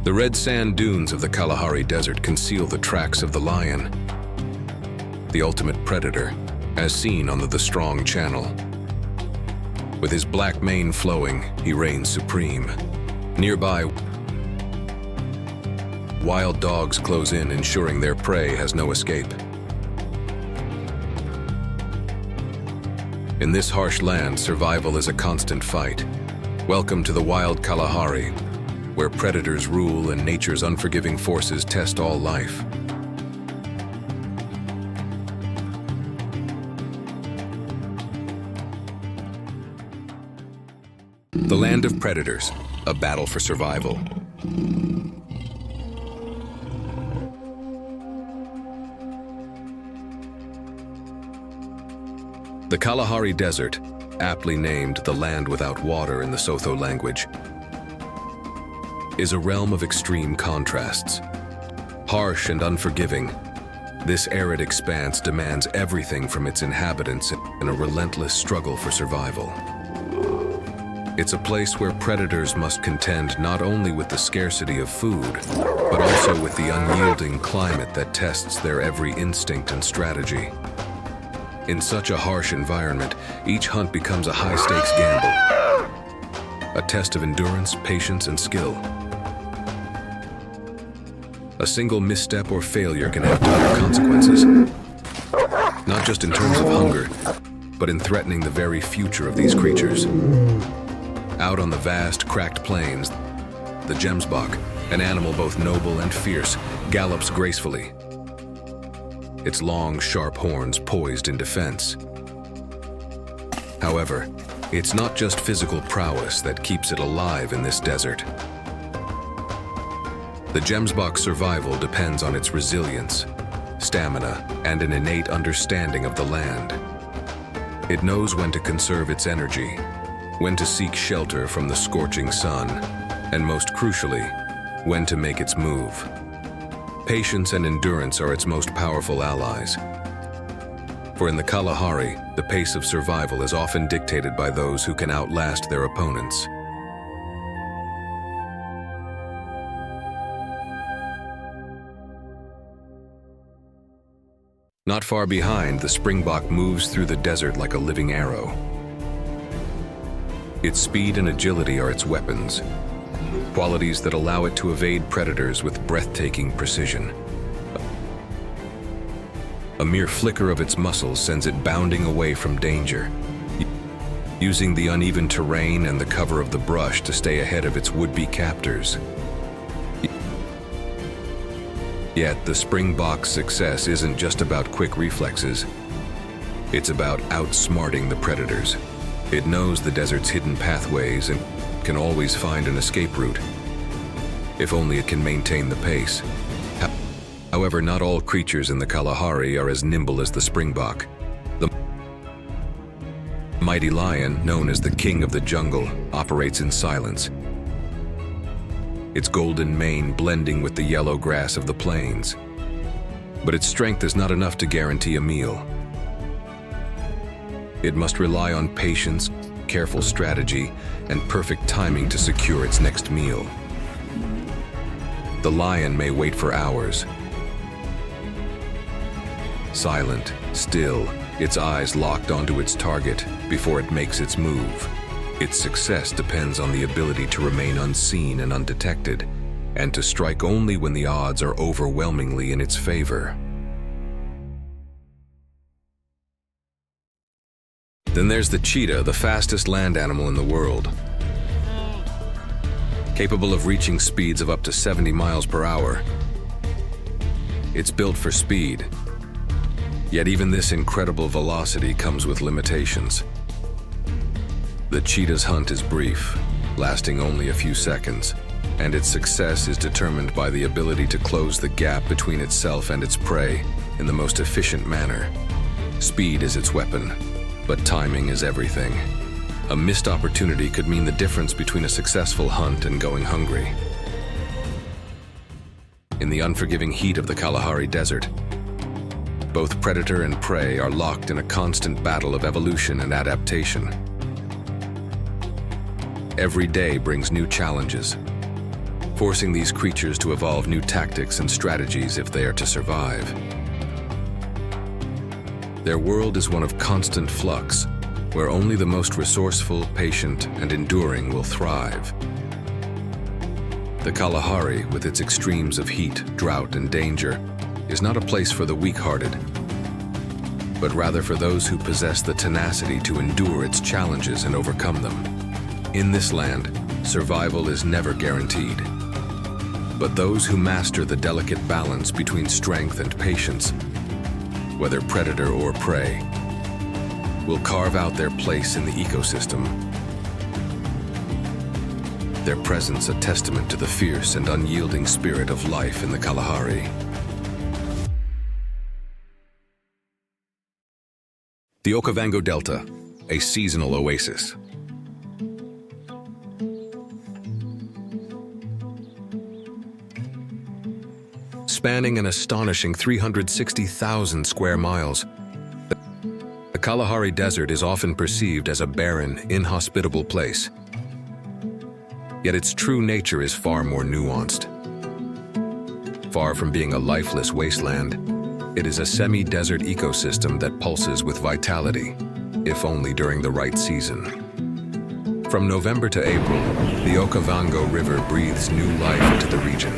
The red sand dunes of the Kalahari Desert conceal the tracks of the lion, the ultimate predator, as seen on the Strong Channel. With his black mane flowing, he reigns supreme. Nearby, wild dogs close in, ensuring their prey has no escape. In this harsh land, survival is a constant fight. Welcome to the wild Kalahari, where predators rule and nature's unforgiving forces test all life. The land of predators, a battle for survival. The Kalahari Desert, aptly named the land without water in the Sotho language, is a realm of extreme contrasts. Harsh and unforgiving, this arid expanse demands everything from its inhabitants in a relentless struggle for survival. It's a place where predators must contend not only with the scarcity of food, but also with the unyielding climate that tests their every instinct and strategy. In such a harsh environment, each hunt becomes a high-stakes gamble, a test of endurance, patience, and skill. A single misstep or failure can have dire consequences, not just in terms of hunger, but in threatening the very future of these creatures. Out on the vast, cracked plains, the gemsbok, an animal both noble and fierce, gallops gracefully, its long, sharp horns poised in defense. However, it's not just physical prowess that keeps it alive in this desert. The gemsbok's survival depends on its resilience, stamina, and an innate understanding of the land. It knows when to conserve its energy, when to seek shelter from the scorching sun, and most crucially, when to make its move. Patience and endurance are its most powerful allies. For in the Kalahari, the pace of survival is often dictated by those who can outlast their opponents. Not far behind, the springbok moves through the desert like a living arrow. Its speed and agility are its weapons, qualities that allow it to evade predators with breathtaking precision. A mere flicker of its muscles sends it bounding away from danger, using the uneven terrain and the cover of the brush to stay ahead of its would-be captors. Yet the springbok's success isn't just about quick reflexes. It's about outsmarting the predators. It knows the desert's hidden pathways and can always find an escape route, if only it can maintain the pace. However, not all creatures in the Kalahari are as nimble as the springbok. The mighty lion, known as the king of the jungle, operates in silence, its golden mane blending with the yellow grass of the plains. But its strength is not enough to guarantee a meal. It must rely on patience, careful strategy, and perfect timing to secure its next meal. The lion may wait for hours, silent, still, its eyes locked onto its target before it makes its move. Its success depends on the ability to remain unseen and undetected, and to strike only when the odds are overwhelmingly in its favor. Then there's the cheetah, the fastest land animal in the world. Capable of reaching speeds of up to 70 miles per hour. It's built for speed. Yet even this incredible velocity comes with limitations. The cheetah's hunt is brief, lasting only a few seconds, and its success is determined by the ability to close the gap between itself and its prey in the most efficient manner. Speed is its weapon, but timing is everything. A missed opportunity could mean the difference between a successful hunt and going hungry. In the unforgiving heat of the Kalahari Desert, both predator and prey are locked in a constant battle of evolution and adaptation. Every day brings new challenges. forcing these creatures to evolve new tactics and strategies if they are to survive. Their world is one of constant flux, where only the most resourceful, patient, and enduring will thrive. The Kalahari, with its extremes of heat, drought, and danger, is not a place for the weak-hearted, but rather for those who possess the tenacity to endure its challenges and overcome them. In this land, survival is never guaranteed. But those who master the delicate balance between strength and patience, whether predator or prey, will carve out their place in the ecosystem. Their presence a testament to the fierce and unyielding spirit of life in the Kalahari. The Okavango Delta, a seasonal oasis. Spanning an astonishing 360,000 square miles, the Kalahari Desert is often perceived as a barren, inhospitable place. Yet its true nature is far more nuanced. Far from being a lifeless wasteland, it is a semi-desert ecosystem that pulses with vitality, if only during the right season. From November to April, the Okavango River breathes new life into the region,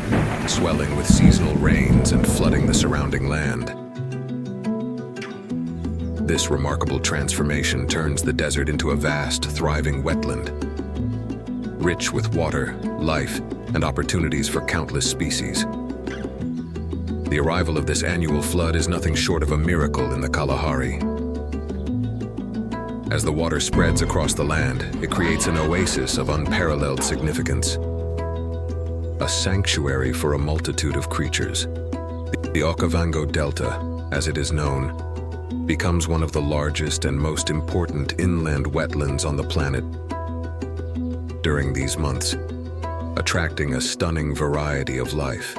swelling with seasonal rains and flooding the surrounding land. This remarkable transformation turns the desert into a vast, thriving wetland, rich with water, life, and opportunities for countless species. The arrival of this annual flood is nothing short of a miracle in the Kalahari. As the water spreads across the land, it creates an oasis of unparalleled significance, a sanctuary for a multitude of creatures. The Okavango Delta, as it is known, becomes one of the largest and most important inland wetlands on the planet during these months, attracting a stunning variety of life.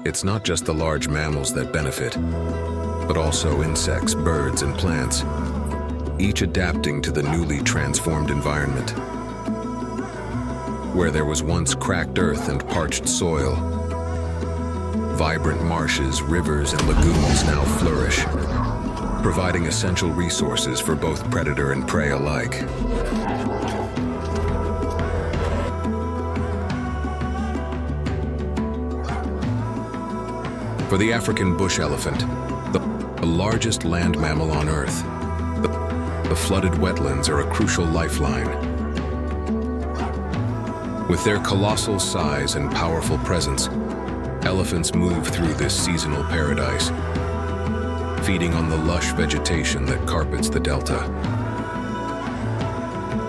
It's not just the large mammals that benefit, but also insects, birds, and plants, each adapting to the newly transformed environment. Where there was once cracked earth and parched soil, vibrant marshes, rivers, and lagoons now flourish, providing essential resources for both predator and prey alike. For the African bush elephant, the largest land mammal on Earth, the flooded wetlands are a crucial lifeline. With their colossal size and powerful presence, elephants move through this seasonal paradise, feeding on the lush vegetation that carpets the delta.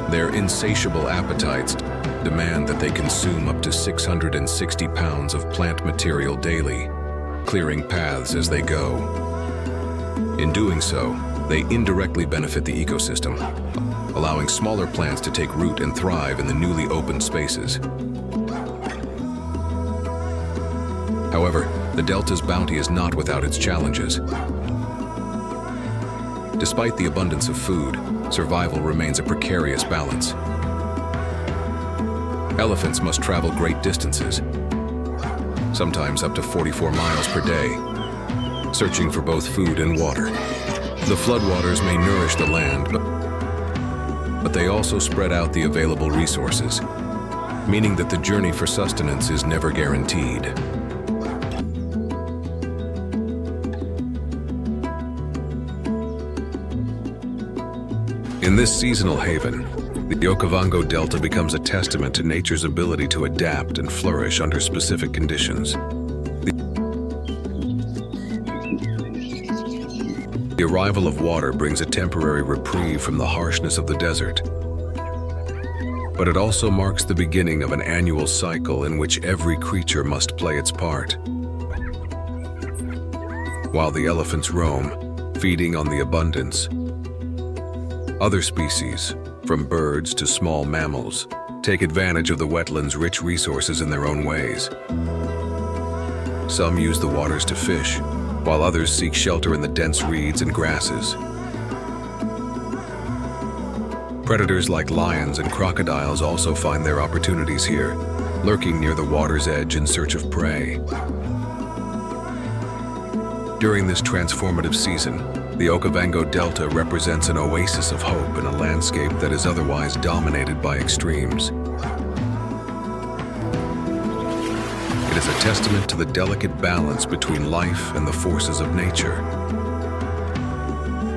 Their insatiable appetites demand that they consume up to 660 pounds of plant material daily, clearing paths as they go. In doing so, they indirectly benefit the ecosystem, allowing smaller plants to take root and thrive in the newly opened spaces. However, the delta's bounty is not without its challenges. Despite the abundance of food, survival remains a precarious balance. Elephants must travel great distances, sometimes up to 44 miles per day, searching for both food and water. The floodwaters may nourish the land, but they also spread out the available resources, meaning that the journey for sustenance is never guaranteed. In this seasonal haven, the Okavango Delta becomes a testament to nature's ability to adapt and flourish under specific conditions. The arrival of water brings a temporary reprieve from the harshness of the desert, but it also marks the beginning of an annual cycle in which every creature must play its part. While the elephants roam, feeding on the abundance, other species, from birds to small mammals, take advantage of the wetlands' rich resources in their own ways. Some use the waters to fish, while others seek shelter in the dense reeds and grasses. Predators like lions and crocodiles also find their opportunities here, lurking near the water's edge in search of prey. During this transformative season, the Okavango Delta represents an oasis of hope in a landscape that is otherwise dominated by extremes. It is a testament to the delicate balance between life and the forces of nature,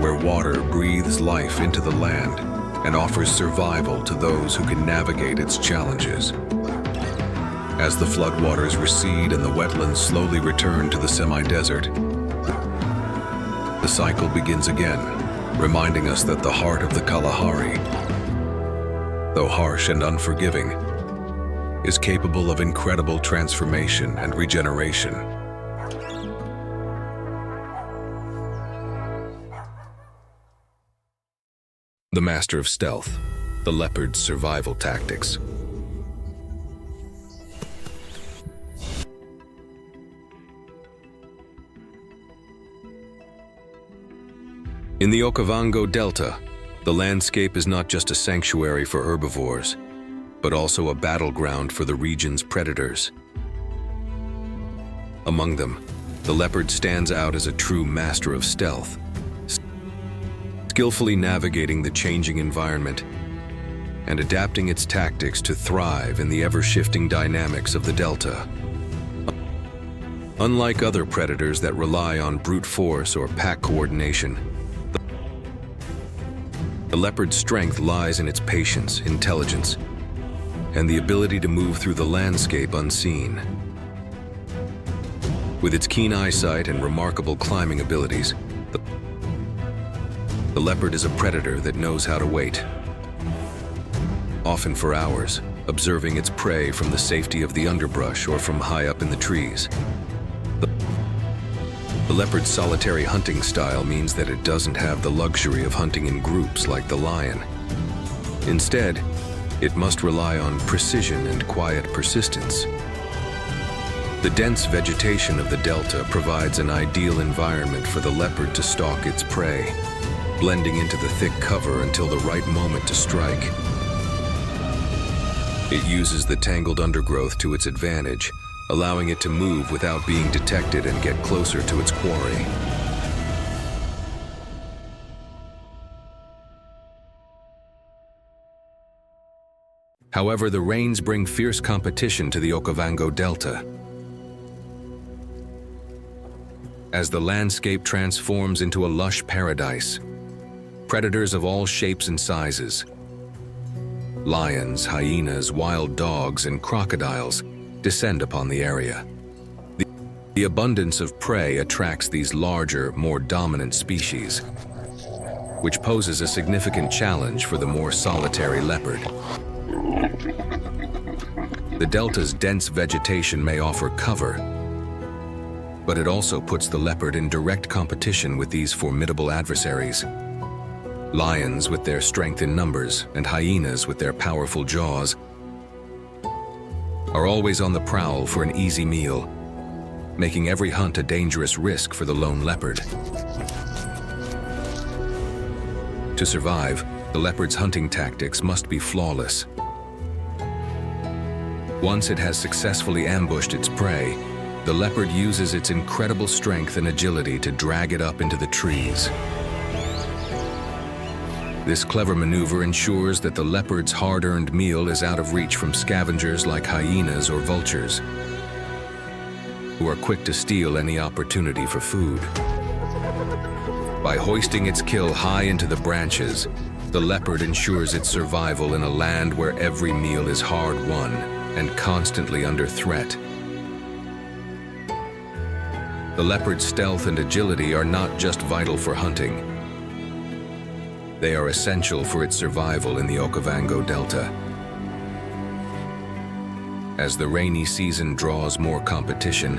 where water breathes life into the land and offers survival to those who can navigate its challenges. As the floodwaters recede and the wetlands slowly return to the semi-desert, the cycle begins again, reminding us that the heart of the Kalahari, though harsh and unforgiving, is capable of incredible transformation and regeneration. The master of stealth, the leopard's survival tactics. In the Okavango Delta, the landscape is not just a sanctuary for herbivores, but also a battleground for the region's predators. Among them, the leopard stands out as a true master of stealth, skillfully navigating the changing environment and adapting its tactics to thrive in the ever-shifting dynamics of the delta. Unlike other predators that rely on brute force or pack coordination, the leopard's strength lies in its patience, intelligence, and the ability to move through the landscape unseen. With its keen eyesight and remarkable climbing abilities, the leopard is a predator that knows how to wait, often for hours, observing its prey from the safety of the underbrush or from high up in the trees. The leopard's solitary hunting style means that it doesn't have the luxury of hunting in groups like the lion. Instead, it must rely on precision and quiet persistence. The dense vegetation of the delta provides an ideal environment for the leopard to stalk its prey, blending into the thick cover until the right moment to strike. It uses the tangled undergrowth to its advantage, allowing it to move without being detected and get closer to its quarry. However, the rains bring fierce competition to the Okavango Delta. As the landscape transforms into a lush paradise, predators of all shapes and sizes, lions, hyenas, wild dogs, and crocodiles descend upon the area. The abundance of prey attracts these larger, more dominant species, which poses a significant challenge for the more solitary leopard. The delta's dense vegetation may offer cover, but it also puts the leopard in direct competition with these formidable adversaries. Lions with their strength in numbers and hyenas with their powerful jaws are always on the prowl for an easy meal, making every hunt a dangerous risk for the lone leopard. To survive, the leopard's hunting tactics must be flawless. Once it has successfully ambushed its prey, the leopard uses its incredible strength and agility to drag it up into the trees. This clever maneuver ensures that the leopard's hard-earned meal is out of reach from scavengers like hyenas or vultures, who are quick to steal any opportunity for food. By hoisting its kill high into the branches, the leopard ensures its survival in a land where every meal is hard-won and constantly under threat. The leopard's stealth and agility are not just vital for hunting. They are essential for its survival in the Okavango Delta. As the rainy season draws more competition,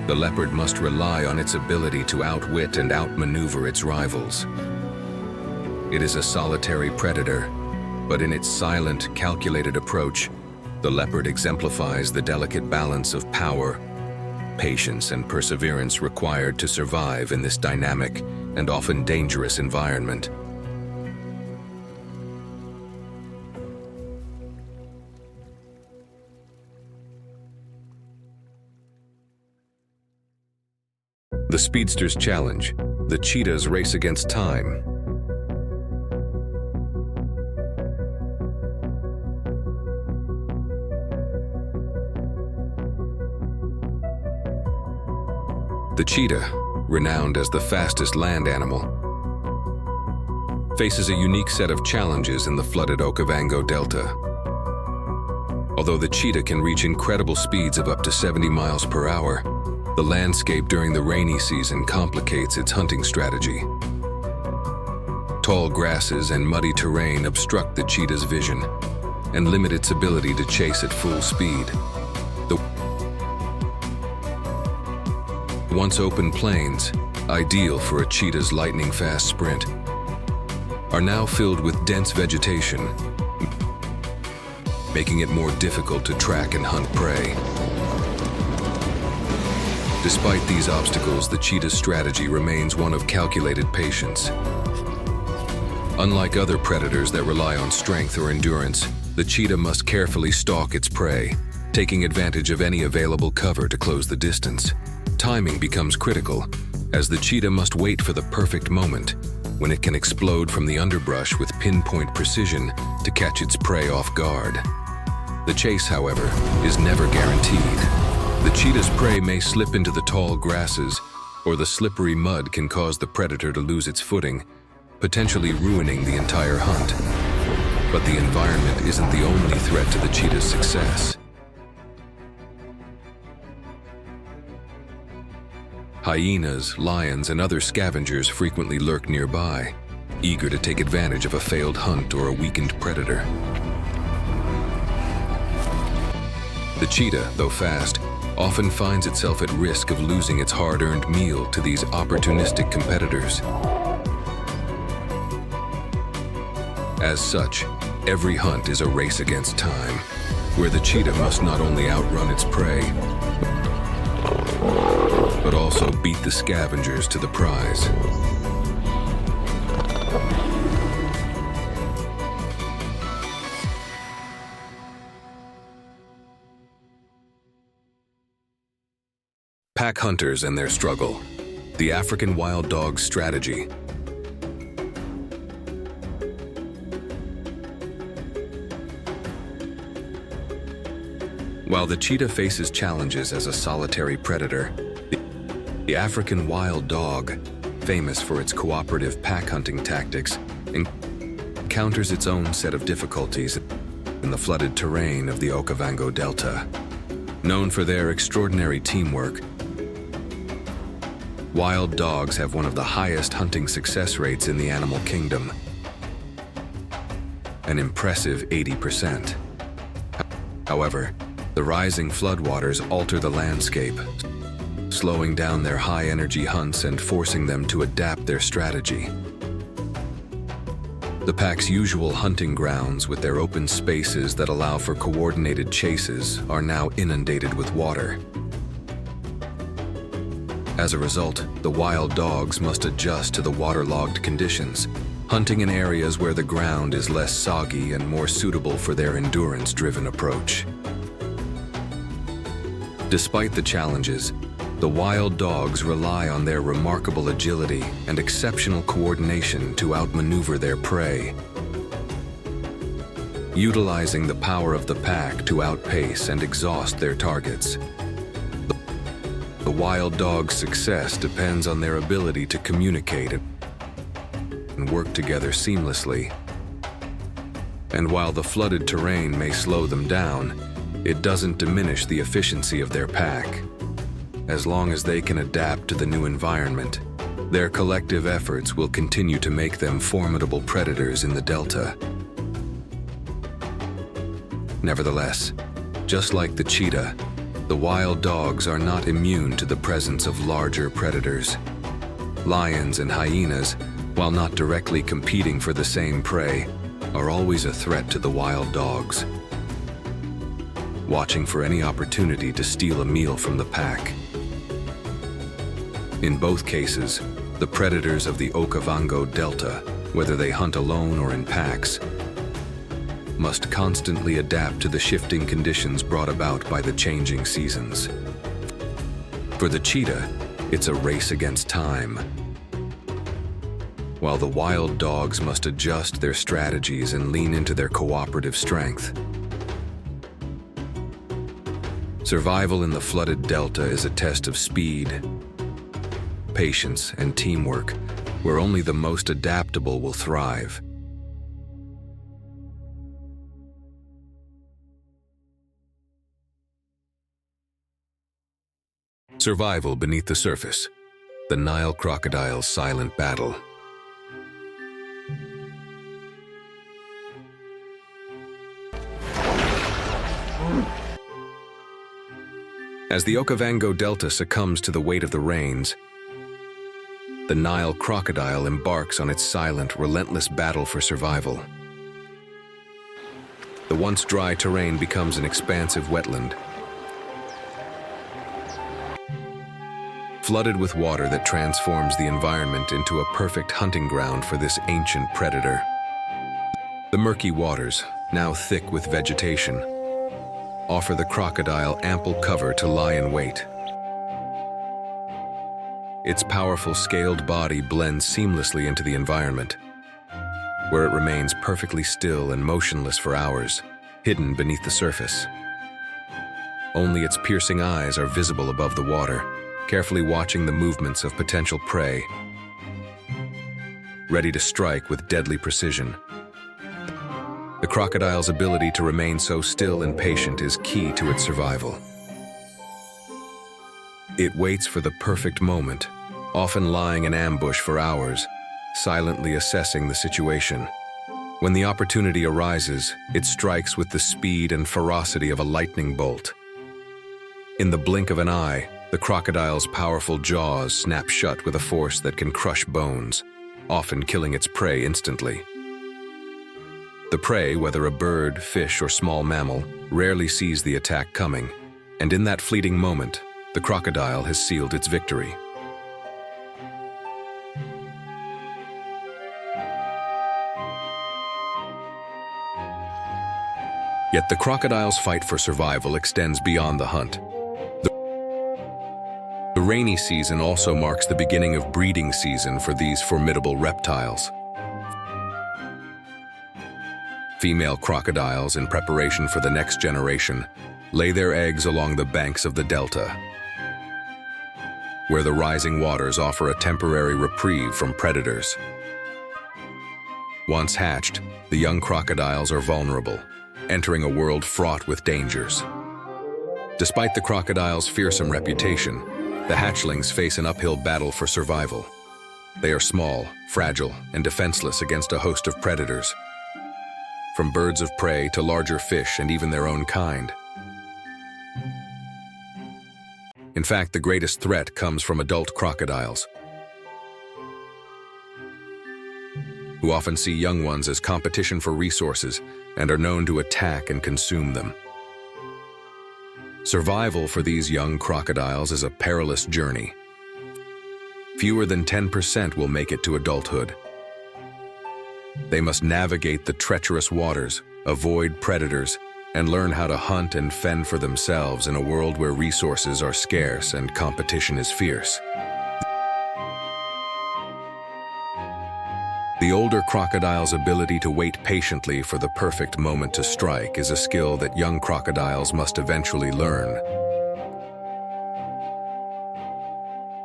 the leopard must rely on its ability to outwit and outmaneuver its rivals. It is a solitary predator, but in its silent, calculated approach, the leopard exemplifies the delicate balance of power, patience, and perseverance required to survive in this dynamic and often dangerous environment. The speedster's challenge. The cheetah's race against time. The cheetah, renowned as the fastest land animal, faces a unique set of challenges in the flooded Okavango Delta. Although the cheetah can reach incredible speeds of up to 70 miles per hour, the landscape during the rainy season complicates its hunting strategy. Tall grasses and muddy terrain obstruct the cheetah's vision and limit its ability to chase at full speed. The once open plains, ideal for a cheetah's lightning-fast sprint, are now filled with dense vegetation, making it more difficult to track and hunt prey. Despite these obstacles, the cheetah's strategy remains one of calculated patience. Unlike other predators that rely on strength or endurance, the cheetah must carefully stalk its prey, taking advantage of any available cover to close the distance. Timing becomes critical, as the cheetah must wait for the perfect moment when it can explode from the underbrush with pinpoint precision to catch its prey off guard. The chase, however, is never guaranteed. The cheetah's prey may slip into the tall grasses, or the slippery mud can cause the predator to lose its footing, potentially ruining the entire hunt. But the environment isn't the only threat to the cheetah's success. Hyenas, lions, and other scavengers frequently lurk nearby, eager to take advantage of a failed hunt or a weakened predator. The cheetah, though fast, often finds itself at risk of losing its hard-earned meal to these opportunistic competitors. As such, every hunt is a race against time, where the cheetah must not only outrun its prey, but also beat the scavengers to the prize. Pack hunters and their struggle. The African wild dog's strategy. While the cheetah faces challenges as a solitary predator, the African wild dog, famous for its cooperative pack hunting tactics, encounters its own set of difficulties in the flooded terrain of the Okavango Delta. Known for their extraordinary teamwork, wild dogs have one of the highest hunting success rates in the animal kingdom, an impressive 80%. However, the rising floodwaters alter the landscape, slowing down their high-energy hunts and forcing them to adapt their strategy. The pack's usual hunting grounds, with their open spaces that allow for coordinated chases, are now inundated with water. As a result, the wild dogs must adjust to the waterlogged conditions, hunting in areas where the ground is less soggy and more suitable for their endurance-driven approach. Despite the challenges, the wild dogs rely on their remarkable agility and exceptional coordination to outmaneuver their prey. Utilizing the power of the pack to outpace and exhaust their targets. The wild dog's success depends on their ability to communicate and work together seamlessly. And while the flooded terrain may slow them down, it doesn't diminish the efficiency of their pack. As long as they can adapt to the new environment, their collective efforts will continue to make them formidable predators in the Delta. Nevertheless, just like the cheetah, the wild dogs are not immune to the presence of larger predators. Lions and hyenas, while not directly competing for the same prey, are always a threat to the wild dogs, watching for any opportunity to steal a meal from the pack. In both cases, the predators of the Okavango Delta, whether they hunt alone or in packs, must constantly adapt to the shifting conditions brought about by the changing seasons. For the cheetah, It's a race against time. While the wild dogs must adjust their strategies and lean into their cooperative strength. Survival in the flooded delta is a test of speed, patience, and teamwork, where only the most adaptable will thrive. Survival beneath the surface. The Nile crocodile's silent battle. As the Okavango Delta succumbs to the weight of the rains, the Nile crocodile embarks on its silent, relentless battle for survival. The once dry terrain becomes an expansive wetland, flooded with water that transforms the environment into a perfect hunting ground for this ancient predator. The murky waters, now thick with vegetation, offer the crocodile ample cover to lie in wait. Its powerful scaled body blends seamlessly into the environment, where it remains perfectly still and motionless for hours, hidden beneath the surface. Only its piercing eyes are visible above the water, carefully watching the movements of potential prey, ready to strike with deadly precision. The crocodile's ability to remain so still and patient is key to its survival. It waits for the perfect moment, often lying in ambush for hours, silently assessing the situation. When the opportunity arises, it strikes with the speed and ferocity of a lightning bolt. In the blink of an eye, the crocodile's powerful jaws snap shut with a force that can crush bones, often killing its prey instantly. The prey, whether a bird, fish, or small mammal, rarely sees the attack coming, and in that fleeting moment, the crocodile has sealed its victory. Yet the crocodile's fight for survival extends beyond the hunt. The rainy season also marks the beginning of breeding season for these formidable reptiles. Female crocodiles, in preparation for the next generation, lay their eggs along the banks of the delta, where the rising waters offer a temporary reprieve from predators. Once hatched, the young crocodiles are vulnerable, entering a world fraught with dangers. Despite the crocodile's fearsome reputation, the hatchlings face an uphill battle for survival. They are small, fragile, and defenseless against a host of predators, from birds of prey to larger fish and even their own kind. In fact, the greatest threat comes from adult crocodiles, who often see young ones as competition for resources and are known to attack and consume them. Survival for these young crocodiles is a perilous journey. Fewer than 10% will make it to adulthood. They must navigate the treacherous waters, avoid predators, and learn how to hunt and fend for themselves in a world where resources are scarce and competition is fierce. The older crocodile's ability to wait patiently for the perfect moment to strike is a skill that young crocodiles must eventually learn.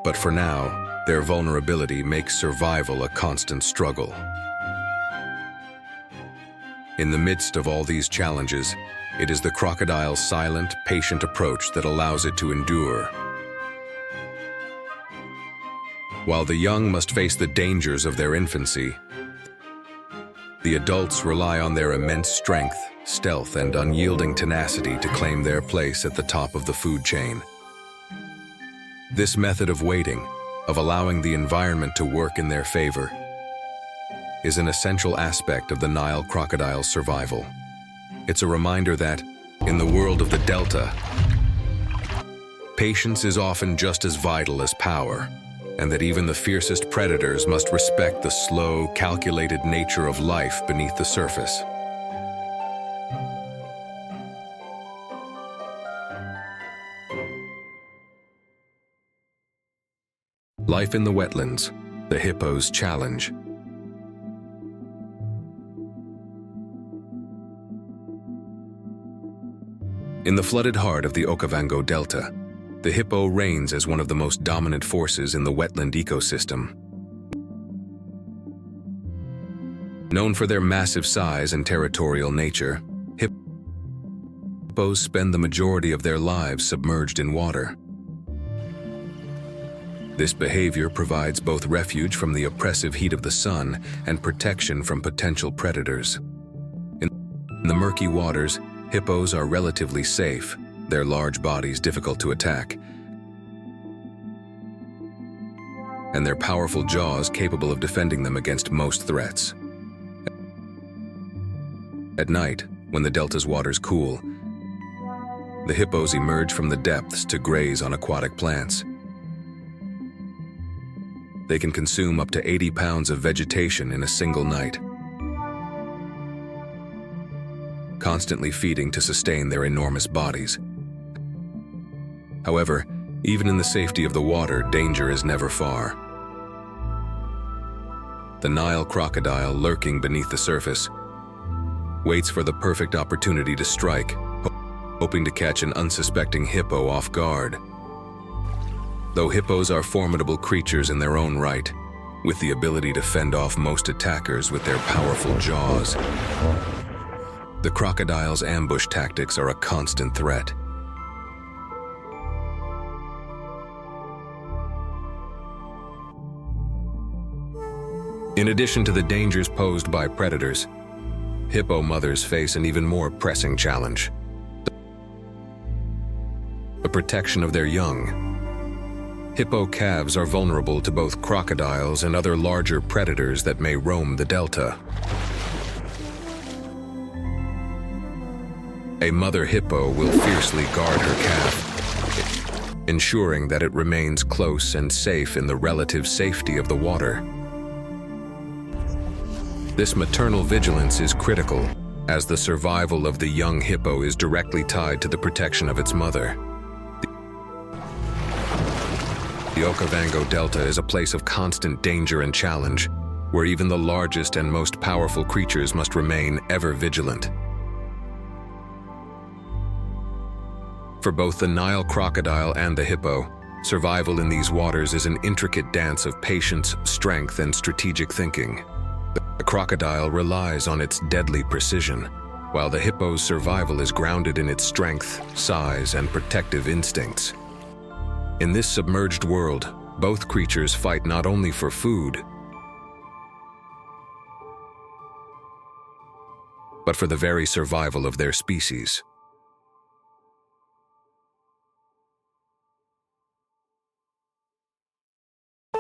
But for now, their vulnerability makes survival a constant struggle. In the midst of all these challenges, it is the crocodile's silent, patient approach that allows it to endure. While the young must face the dangers of their infancy, the adults rely on their immense strength, stealth, and unyielding tenacity to claim their place at the top of the food chain. This method of waiting, of allowing the environment to work in their favor, is an essential aspect of the Nile crocodile's survival. It's a reminder that, in the world of the delta, patience is often just as vital as power, and that even the fiercest predators must respect the slow, calculated nature of life beneath the surface. Life in the wetlands, the hippo's challenge. In the flooded heart of the Okavango Delta, the hippo reigns as one of the most dominant forces in the wetland ecosystem. Known for their massive size and territorial nature, hippos spend the majority of their lives submerged in water. This behavior provides both refuge from the oppressive heat of the sun and protection from potential predators. In the murky waters, hippos are relatively safe, their large bodies difficult to attack, and their powerful jaws capable of defending them against most threats. At night, when the delta's waters cool, the hippos emerge from the depths to graze on aquatic plants. They can consume up to 80 pounds of vegetation in a single night, constantly feeding to sustain their enormous bodies. However, even in the safety of the water, danger is never far. The Nile crocodile, lurking beneath the surface, waits for the perfect opportunity to strike, hoping to catch an unsuspecting hippo off guard. Though hippos are formidable creatures in their own right, with the ability to fend off most attackers with their powerful jaws, the crocodile's ambush tactics are a constant threat. In addition to the dangers posed by predators, hippo mothers face an even more pressing challenge: the protection of their young. Hippo calves are vulnerable to both crocodiles and other larger predators that may roam the delta. A mother hippo will fiercely guard her calf, ensuring that it remains close and safe in the relative safety of the water. This maternal vigilance is critical, as the survival of the young hippo is directly tied to the protection of its mother. The Okavango Delta is a place of constant danger and challenge, where even the largest and most powerful creatures must remain ever vigilant. For both the Nile crocodile and the hippo, survival in these waters is an intricate dance of patience, strength, and strategic thinking. The crocodile relies on its deadly precision, while the hippo's survival is grounded in its strength, size, and protective instincts. In this submerged world, both creatures fight not only for food, but for the very survival of their species.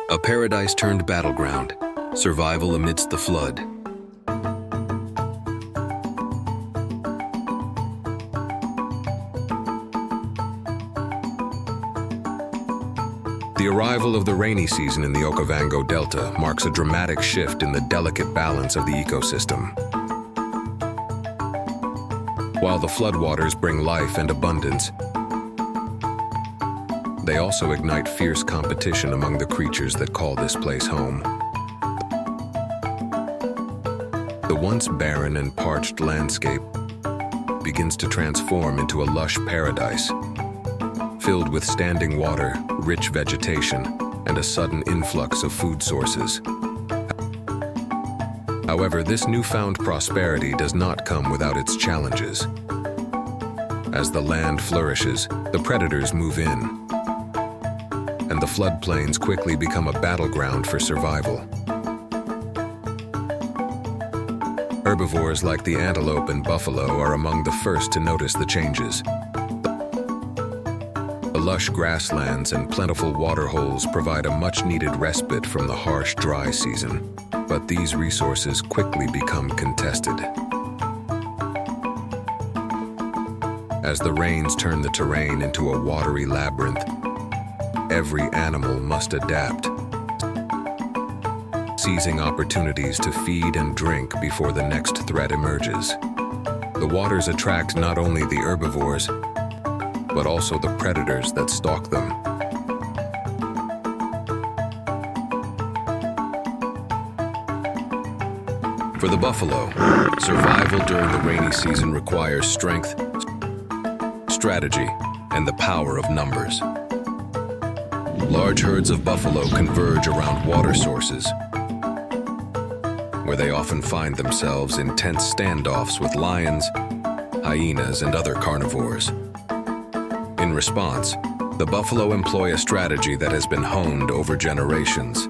A paradise turned battleground, survival amidst the flood. The arrival of the rainy season in the Okavango Delta marks a dramatic shift in the delicate balance of the ecosystem. While the floodwaters bring life and abundance, they also ignite fierce competition among the creatures that call this place home. The once barren and parched landscape begins to transform into a lush paradise, filled with standing water, rich vegetation, and a sudden influx of food sources. However, this newfound prosperity does not come without its challenges. As the land flourishes, the predators move in, and the floodplains quickly become a battleground for survival. Herbivores like the antelope and buffalo are among the first to notice the changes. The lush grasslands and plentiful waterholes provide a much-needed respite from the harsh, dry season, but these resources quickly become contested. As the rains turn the terrain into a watery labyrinth, every animal must adapt, seizing opportunities to feed and drink before the next threat emerges. The waters attract not only the herbivores, but also the predators that stalk them. For the buffalo, survival during the rainy season requires strength, strategy, and the power of numbers. Large herds of buffalo converge around water sources, where they often find themselves in tense standoffs with lions, hyenas, and other carnivores. In response, the buffalo employ a strategy that has been honed over generations.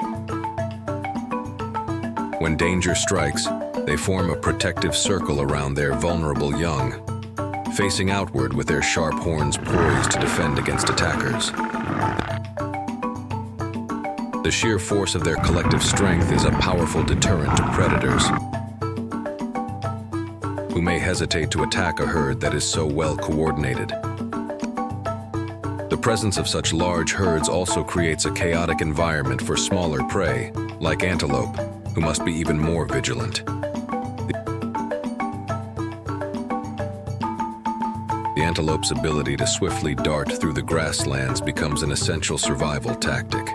When danger strikes, they form a protective circle around their vulnerable young, facing outward with their sharp horns poised to defend against attackers. The sheer force of their collective strength is a powerful deterrent to predators who may hesitate to attack a herd that is so well coordinated. The presence of such large herds also creates a chaotic environment for smaller prey, like antelope, who must be even more vigilant. The antelope's ability to swiftly dart through the grasslands becomes an essential survival tactic.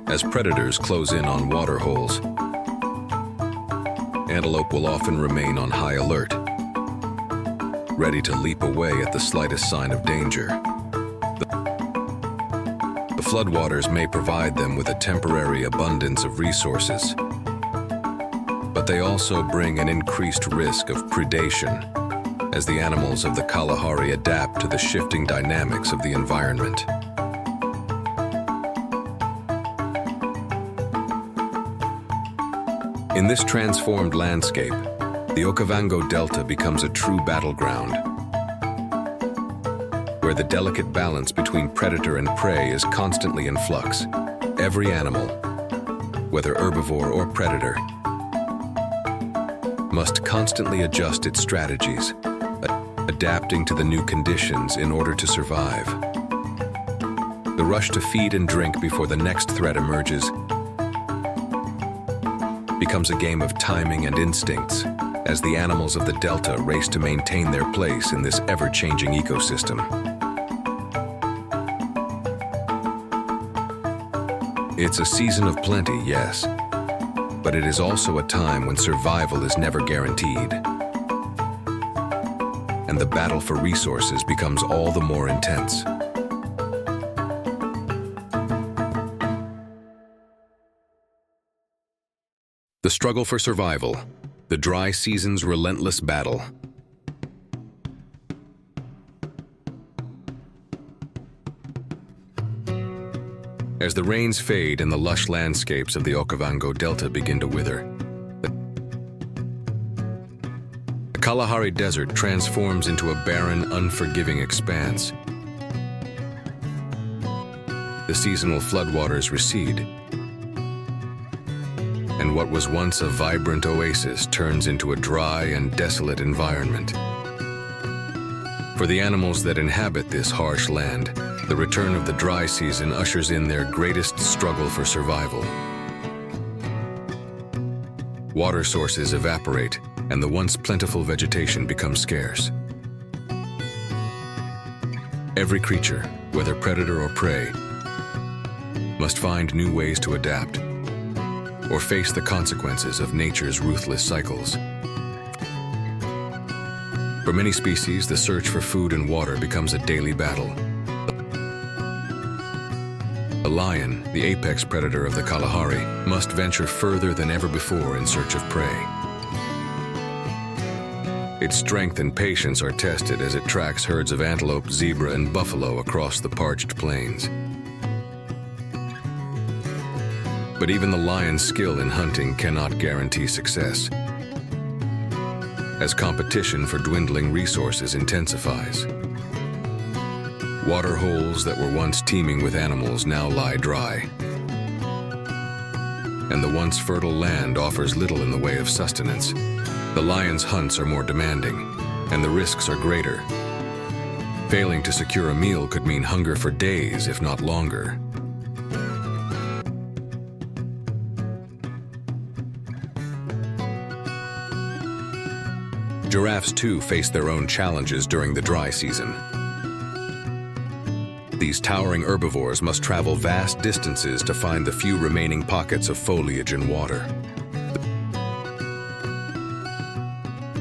As predators close in on water holes, antelope will often remain on high alert, ready to leap away at the slightest sign of danger. The floodwaters may provide them with a temporary abundance of resources, but they also bring an increased risk of predation as the animals of the Kalahari adapt to the shifting dynamics of the environment. In this transformed landscape, the Okavango Delta becomes a true battleground, where the delicate balance between predator and prey is constantly in flux. Every animal, whether herbivore or predator, must constantly adjust its strategies, adapting to the new conditions in order to survive. The rush to feed and drink before the next threat emerges becomes a game of timing and instincts, as the animals of the Delta race to maintain their place in this ever-changing ecosystem. It's a season of plenty, yes, but it is also a time when survival is never guaranteed, and the battle for resources becomes all the more intense. The struggle for survival, the dry season's relentless battle. As the rains fade and the lush landscapes of the Okavango Delta begin to wither, the Kalahari Desert transforms into a barren, unforgiving expanse. The seasonal floodwaters recede, and what was once a vibrant oasis turns into a dry and desolate environment. For the animals that inhabit this harsh land, the return of the dry season ushers in their greatest struggle for survival. Water sources evaporate, and the once plentiful vegetation becomes scarce. Every creature, whether predator or prey, must find new ways to adapt, or face the consequences of nature's ruthless cycles. For many species, the search for food and water becomes a daily battle. The lion, the apex predator of the Kalahari, must venture further than ever before in search of prey. Its strength and patience are tested as it tracks herds of antelope, zebra, and buffalo across the parched plains. But even the lion's skill in hunting cannot guarantee success, as competition for dwindling resources intensifies. Water holes that were once teeming with animals now lie dry, and the once fertile land offers little in the way of sustenance. The lion's hunts are more demanding, and the risks are greater. Failing to secure a meal could mean hunger for days, if not longer. Giraffes, too, face their own challenges during the dry season. These towering herbivores must travel vast distances to find the few remaining pockets of foliage and water.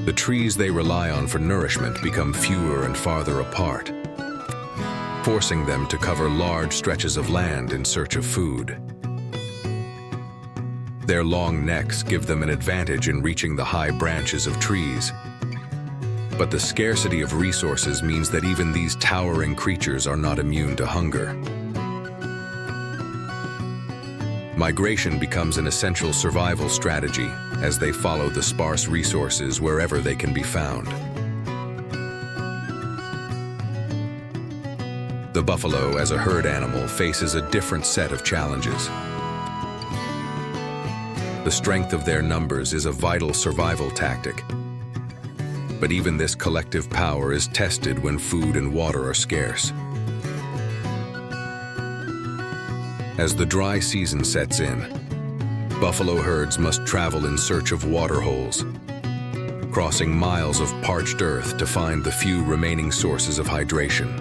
The trees they rely on for nourishment become fewer and farther apart, forcing them to cover large stretches of land in search of food. Their long necks give them an advantage in reaching the high branches of trees. But the scarcity of resources means that even these towering creatures are not immune to hunger. Migration becomes an essential survival strategy as they follow the sparse resources wherever they can be found. The buffalo, as a herd animal, faces a different set of challenges. The strength of their numbers is a vital survival tactic. But even this collective power is tested when food and water are scarce. As the dry season sets in, buffalo herds must travel in search of water holes, crossing miles of parched earth to find the few remaining sources of hydration.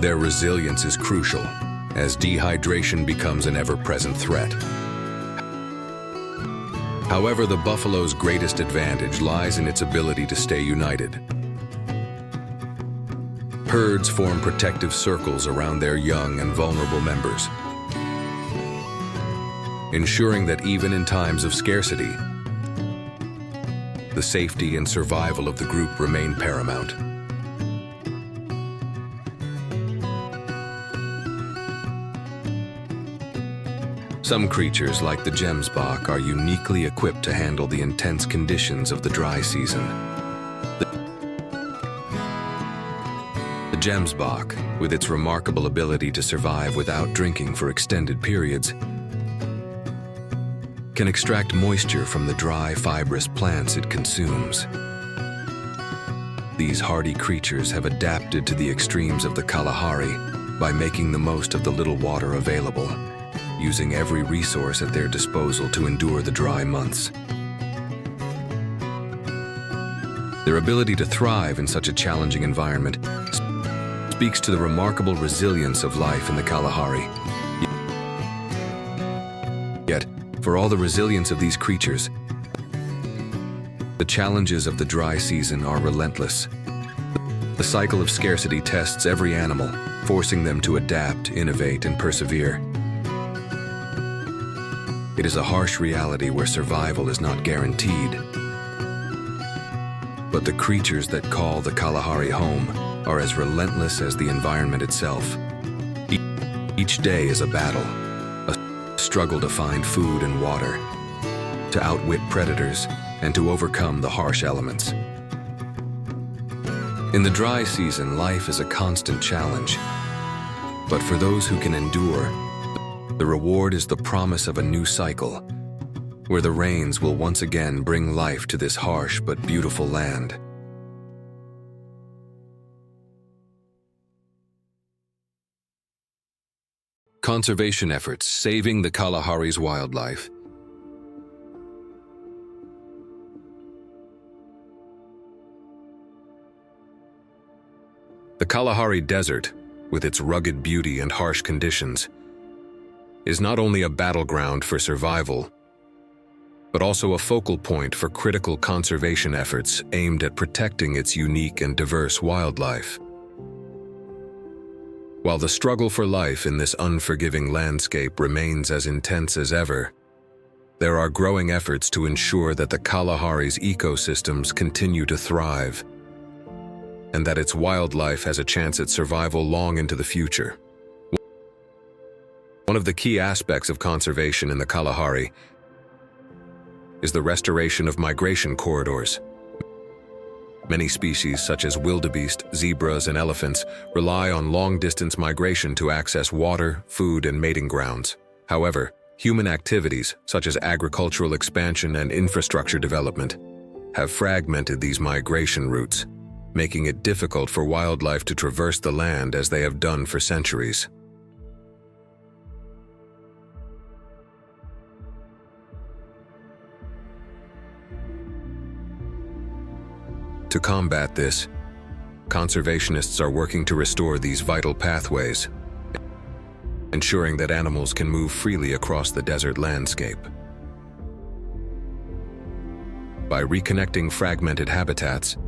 Their resilience is crucial, as dehydration becomes an ever-present threat. However, the buffalo's greatest advantage lies in its ability to stay united. Herds form protective circles around their young and vulnerable members, ensuring that even in times of scarcity, the safety and survival of the group remain paramount. Some creatures, like the gemsbok, are uniquely equipped to handle the intense conditions of the dry season. The gemsbok, with its remarkable ability to survive without drinking for extended periods, can extract moisture from the dry, fibrous plants it consumes. These hardy creatures have adapted to the extremes of the Kalahari by making the most of the little water available, using every resource at their disposal to endure the dry months. Their ability to thrive in such a challenging environment speaks to the remarkable resilience of life in the Kalahari. Yet, for all the resilience of these creatures, the challenges of the dry season are relentless. The cycle of scarcity tests every animal, forcing them to adapt, innovate, and persevere. It is a harsh reality where survival is not guaranteed. But the creatures that call the Kalahari home are as relentless as the environment itself. Each day is a battle, a struggle to find food and water, to outwit predators, and to overcome the harsh elements. In the dry season, life is a constant challenge. But for those who can endure, the reward is the promise of a new cycle, where the rains will once again bring life to this harsh but beautiful land. Conservation efforts saving the Kalahari's wildlife. The Kalahari Desert, with its rugged beauty and harsh conditions, is not only a battleground for survival, but also a focal point for critical conservation efforts aimed at protecting its unique and diverse wildlife. While the struggle for life in this unforgiving landscape remains as intense as ever, there are growing efforts to ensure that the Kalahari's ecosystems continue to thrive, and that its wildlife has a chance at survival long into the future. One of the key aspects of conservation in the Kalahari is the restoration of migration corridors. Many species, such as wildebeest, zebras, and elephants, rely on long-distance migration to access water, food, and mating grounds. However, human activities, such as agricultural expansion and infrastructure development, have fragmented these migration routes, making it difficult for wildlife to traverse the land as they have done for centuries. To combat this, Conservationists are working to restore these vital pathways, ensuring that animals can move freely across the desert landscape. By reconnecting fragmented habitats,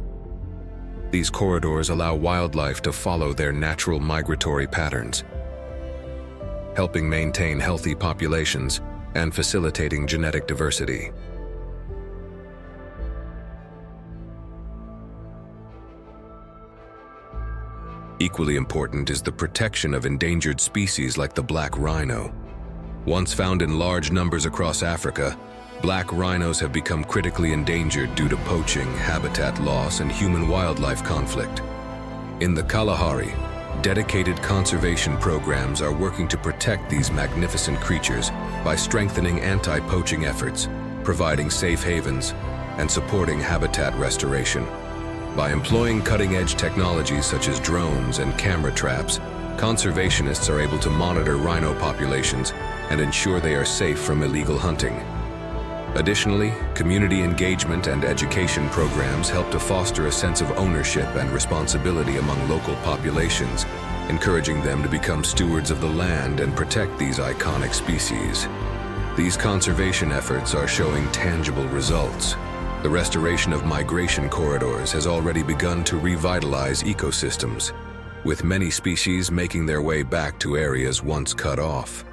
these corridors allow wildlife to follow their natural migratory patterns, helping maintain healthy populations and facilitating genetic diversity. Equally important is the protection of endangered species like the black rhino. Once found in large numbers across Africa, black rhinos have become critically endangered due to poaching, habitat loss, and human-wildlife conflict. In the Kalahari, dedicated conservation programs are working to protect these magnificent creatures by strengthening anti-poaching efforts, providing safe havens, and supporting habitat restoration. By employing cutting-edge technologies such as drones and camera traps, conservationists are able to monitor rhino populations and ensure they are safe from illegal hunting. Additionally, community engagement and education programs help to foster a sense of ownership and responsibility among local populations, encouraging them to become stewards of the land and protect these iconic species. These conservation efforts are showing tangible results. The restoration of migration corridors has already begun to revitalize ecosystems, with many species making their way back to areas once cut off.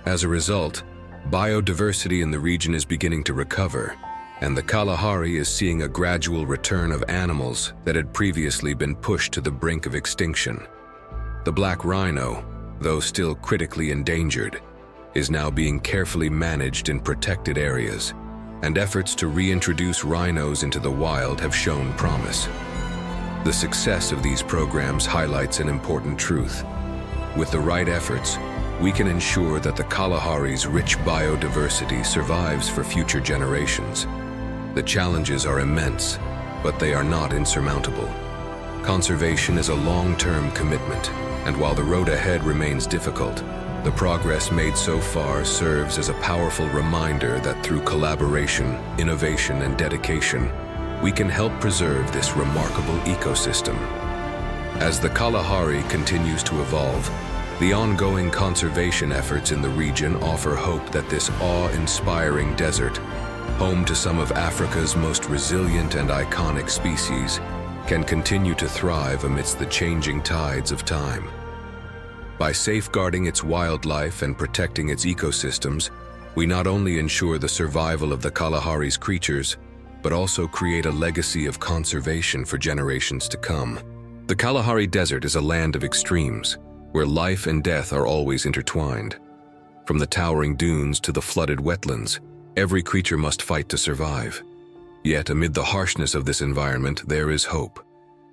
As a result, biodiversity in the region is beginning to recover, and the Kalahari is seeing a gradual return of animals that had previously been pushed to the brink of extinction. The black rhino, though still critically endangered, is now being carefully managed in protected areas, and efforts to reintroduce rhinos into the wild have shown promise. The success of these programs highlights an important truth. With the right efforts, we can ensure that the Kalahari's rich biodiversity survives for future generations. The challenges are immense, but they are not insurmountable. Conservation is a long-term commitment, and while the road ahead remains difficult, the progress made so far serves as a powerful reminder that through collaboration, innovation, and dedication, we can help preserve this remarkable ecosystem. As the Kalahari continues to evolve, the ongoing conservation efforts in the region offer hope that this awe-inspiring desert, home to some of Africa's most resilient and iconic species, can continue to thrive amidst the changing tides of time. By safeguarding its wildlife and protecting its ecosystems, we not only ensure the survival of the Kalahari's creatures, but also create a legacy of conservation for generations to come. The Kalahari Desert is a land of extremes, where life and death are always intertwined. From the towering dunes to the flooded wetlands, every creature must fight to survive. Yet, amid the harshness of this environment, there is hope.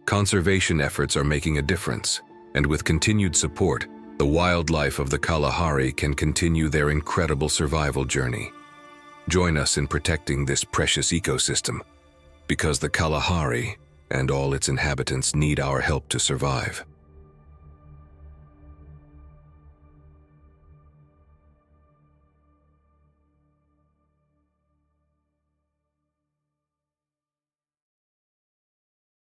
Conservation efforts are making a difference, and with continued support, the wildlife of the Kalahari can continue their incredible survival journey. Join us in protecting this precious ecosystem, because the Kalahari and all its inhabitants need our help to survive.